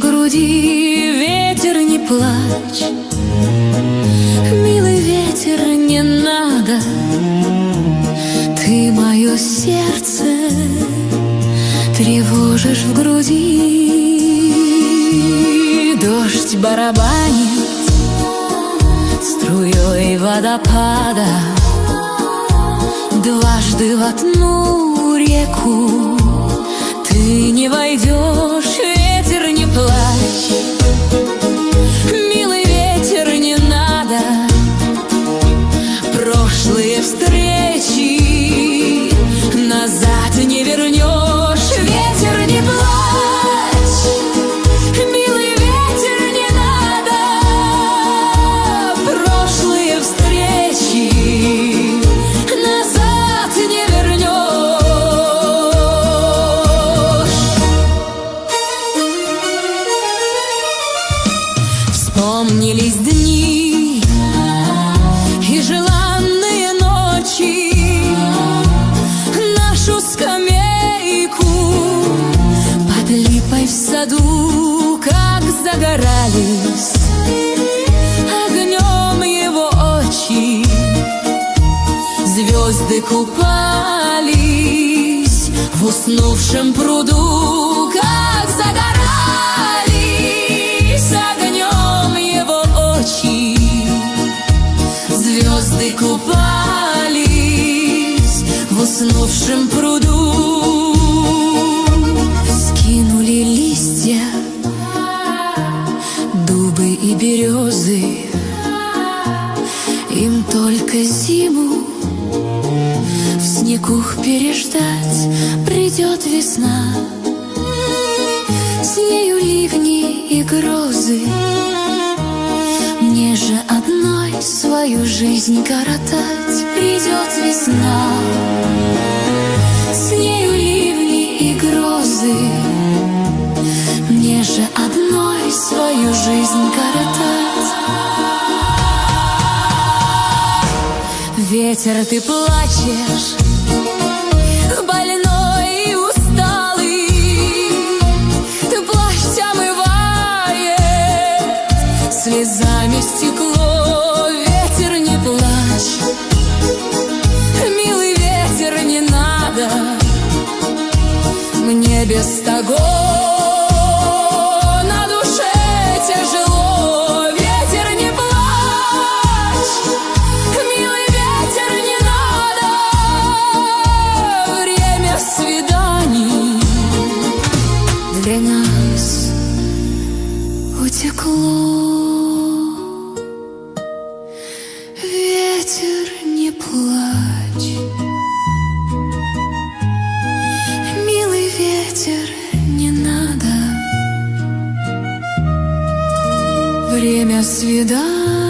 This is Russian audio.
груди, ветер, не плачь. Милый ветер, не надо, ты мое сердце тревожишь в груди. Дождь барабанит струей водопада, дважды в одну реку ты не войдешь, ветер, не плачь. Милый ветер, не надо, прошлые встречи назад не вернешь, ветер, не плачь. Милый ветер, не надо, прошлые встречи назад не вернешь. Вспомнились дни и желанные ночи, нашу скамейку под липой в саду, как загорались огнем его очи. Звезды купались в уснувшем пруду, как загорались огнем его очи. Звезды купались в уснувшем пруду. Скинули листья дубы и березы, им только зиму в снегу переждать. Придет весна, с нею ливни и грозы. Мне же одной свою жизнь коротать. Придет весна, с нею ливни и грозы. Мне же одной свою жизнь коротать. Ветер, ты плачешь, больной и усталый, ты плачь омывает слезами стекло. Ветер, не плачь, милый ветер, не надо, мне без того на душе тяжело. Ветер, не плачь, милый ветер, не надо, время свиданий для нас утекло. Ветер, не плачь, милый ветер, не надо, время свиданий